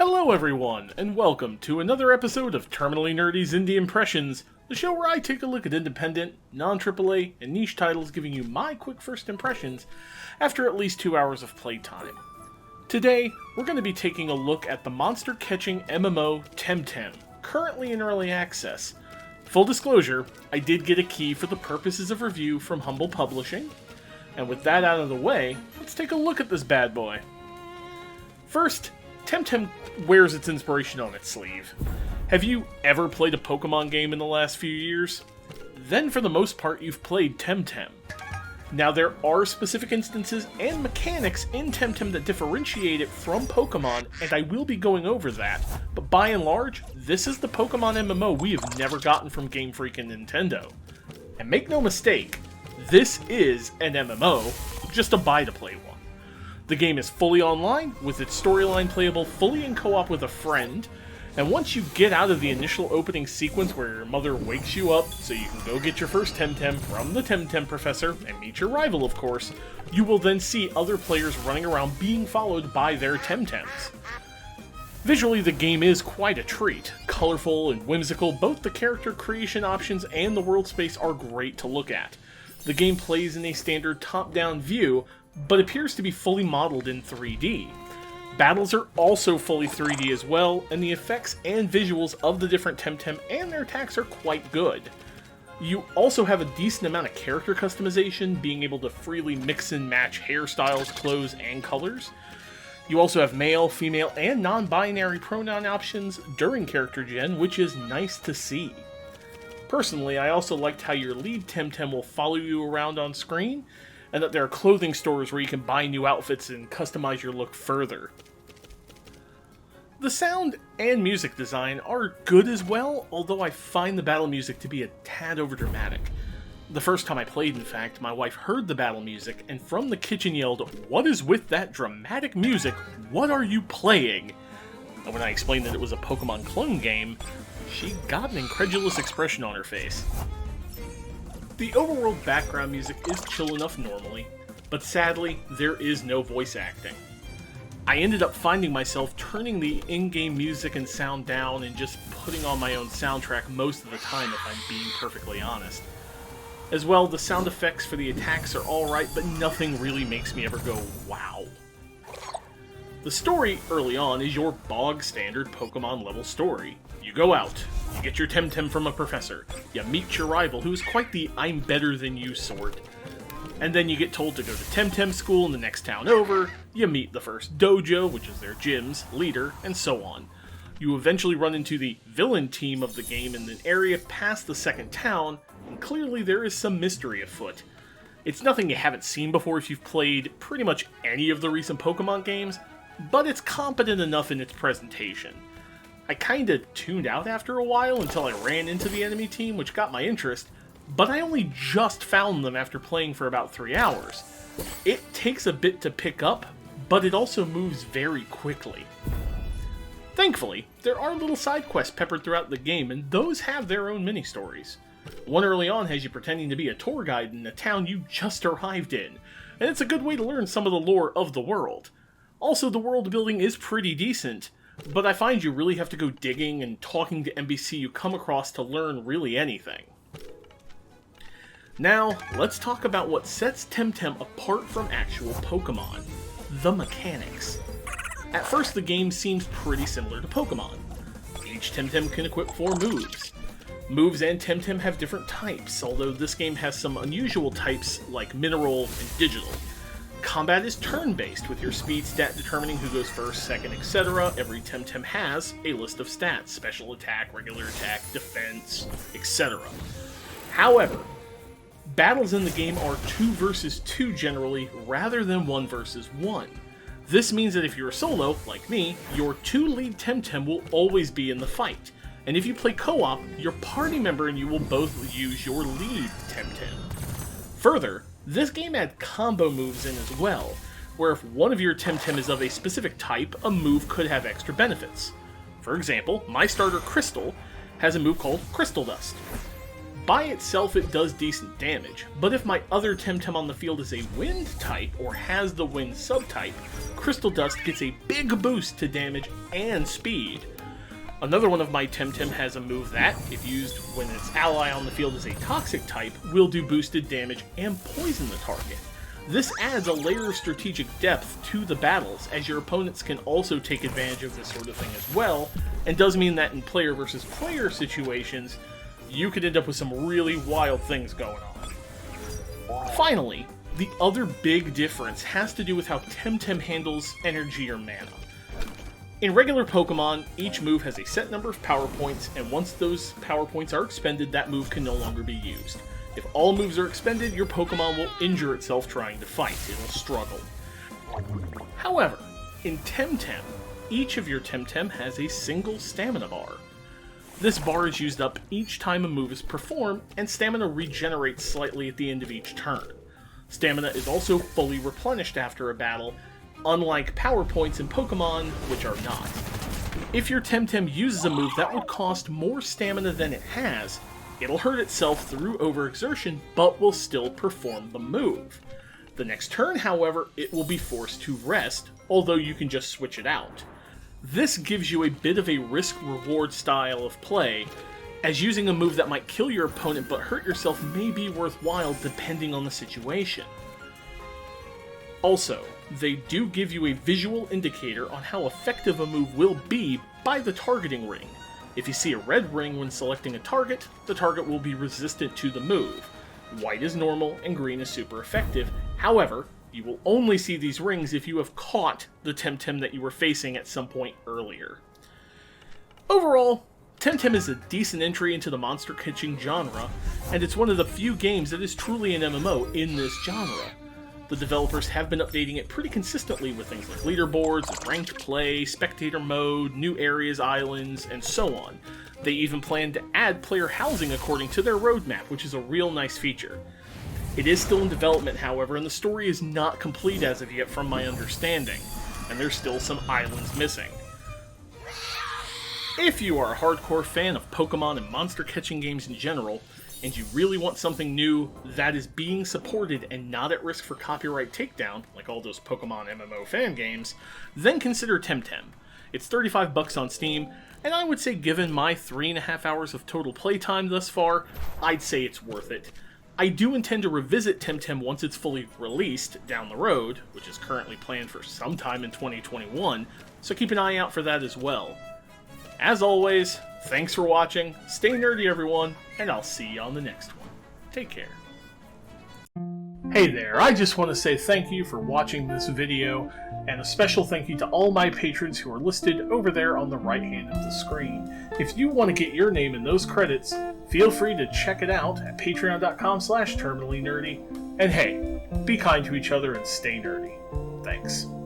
Hello everyone, and welcome to another episode of Terminally Nerdy's Indie Impressions, the show where I take a look at independent, non-AAA, and niche titles giving you my quick first impressions after at least 2 hours of playtime. Today, we're going to be taking a look at the monster-catching MMO TemTem, currently in early access. Full disclosure, I did get a key for the purposes of review from Humble Publishing, and with that out of the way, let's take a look at this bad boy. First, TemTem wears its inspiration on its sleeve. Have you ever played a Pokemon game in the last few years? Then for the most part you've played TemTem. Now there are specific instances and mechanics in TemTem that differentiate it from Pokemon, and I will be going over that, but by and large, this is the Pokemon MMO we have never gotten from Gamefreak and Nintendo. And make no mistake, this is an MMO, just a buy-to-play one. The game is fully online, with its storyline playable fully in co-op with a friend, and once you get out of the initial opening sequence where your mother wakes you up so you can go get your first TemTem from the TemTem professor, and meet your rival of course, you will then see other players running around being followed by their TemTems. Visually, the game is quite a treat. Colorful and whimsical, both the character creation options and the world space are great to look at. The game plays in a standard top-down view, but appears to be fully modeled in 3D. Battles are also fully 3D as well, and the effects and visuals of the different TemTem and their attacks are quite good. You also have a decent amount of character customization, being able to freely mix and match hairstyles, clothes, and colors. You also have male, female, and non-binary pronoun options during character gen, which is nice to see. Personally, I also liked how your lead TemTem will follow you around on screen, and that there are clothing stores where you can buy new outfits and customize your look further. The sound and music design are good as well, although I find the battle music to be a tad overdramatic. The first time I played, in fact, my wife heard the battle music and from the kitchen yelled, "What is with that dramatic music? What are you playing?" And when I explained that it was a Pokemon clone game, she got an incredulous expression on her face. The overworld background music is chill enough normally, but sadly, there is no voice acting. I ended up finding myself turning the in-game music and sound down and just putting on my own soundtrack most of the time if I'm being perfectly honest. As well, the sound effects for the attacks are alright, but nothing really makes me ever go, wow. The story early on is your bog standard Pokemon level story. You go out, you get your TemTem from a professor, you meet your rival who is quite the I'm better than you sort, and then you get told to go to TemTem school in the next town over, you meet the first dojo, which is their gym's leader, and so on. You eventually run into the villain team of the game in an area past the second town, and clearly there is some mystery afoot. It's nothing you haven't seen before if you've played pretty much any of the recent Pokemon games, but it's competent enough in its presentation. I kinda tuned out after a while until I ran into the enemy team, which got my interest, but I only just found them after playing for about 3 hours. It takes a bit to pick up, but it also moves very quickly. Thankfully, there are little side quests peppered throughout the game, and those have their own mini-stories. One early on has you pretending to be a tour guide in a town you just arrived in, and it's a good way to learn some of the lore of the world. Also, the world building is pretty decent, but I find you really have to go digging and talking to NPC you come across to learn really anything. Now, let's talk about what sets TemTem apart from actual Pokemon: the mechanics. At first, the game seems pretty similar to Pokemon. Each TemTem can equip 4 moves. Moves and TemTem have different types, although this game has some unusual types like Mineral and Digital. Combat is turn-based, with your speed stat determining who goes first, second, etc. Every TemTem has a list of stats: special attack, regular attack, defense, etc. However, battles in the game are 2 versus 2 generally, rather than 1 versus 1. This means that if you're a solo, like me, your 2 lead TemTem will always be in the fight. And if you play co-op, your party member and you will both use your lead TemTem. Further, this game had combo moves in as well, where if one of your TemTem is of a specific type, a move could have extra benefits. For example, my starter Crystal has a move called Crystal Dust. By itself it does decent damage, but if my other TemTem on the field is a wind type or has the wind subtype, Crystal Dust gets a big boost to damage and speed. Another one of my TemTem has a move that, if used when its ally on the field is a toxic type, will do boosted damage and poison the target. This adds a layer of strategic depth to the battles, as your opponents can also take advantage of this sort of thing as well, and does mean that in player versus player situations, you could end up with some really wild things going on. Finally, the other big difference has to do with how TemTem handles energy or mana. In regular Pokemon, each move has a set number of power points, and once those power points are expended, that move can no longer be used. If all moves are expended, your Pokemon will injure itself trying to fight. It will struggle. However, in TemTem, each of your TemTem has a single stamina bar. This bar is used up each time a move is performed, and stamina regenerates slightly at the end of each turn. Stamina is also fully replenished after a battle, unlike power points in Pokemon, which are not. If your TemTem uses a move that would cost more stamina than it has, it'll hurt itself through overexertion, but will still perform the move. The next turn, however, it will be forced to rest, although you can just switch it out. This gives you a bit of a risk-reward style of play, as using a move that might kill your opponent but hurt yourself may be worthwhile depending on the situation. Also, they do give you a visual indicator on how effective a move will be by the targeting ring. If you see a red ring when selecting a target, the target will be resistant to the move. White is normal and green is super effective. However, you will only see these rings if you have caught the TemTem that you were facing at some point earlier. Overall, TemTem is a decent entry into the monster catching genre, and it's one of the few games that is truly an MMO in this genre. The developers have been updating it pretty consistently with things like leaderboards, ranked play, spectator mode, new areas, islands, and so on. They even plan to add player housing according to their roadmap, which is a real nice feature. It is still in development, however, and the story is not complete as of yet from my understanding, and there's still some islands missing. If you are a hardcore fan of Pokemon and monster catching games in general, and you really want something new that is being supported and not at risk for copyright takedown, like all those Pokemon MMO fan games, then consider TemTem. It's $35 on Steam, and I would say given my 3.5 hours of total playtime thus far, I'd say it's worth it. I do intend to revisit TemTem once it's fully released down the road, which is currently planned for sometime in 2021, so keep an eye out for that as well. As always, thanks for watching, stay nerdy everyone, and I'll see you on the next one. Take care. Hey there, I just want to say thank you for watching this video, and a special thank you to all my patrons who are listed over there on the right hand of the screen. If you want to get your name in those credits, feel free to check it out at patreon.com/terminallynerdy, and hey, be kind to each other and stay nerdy. Thanks.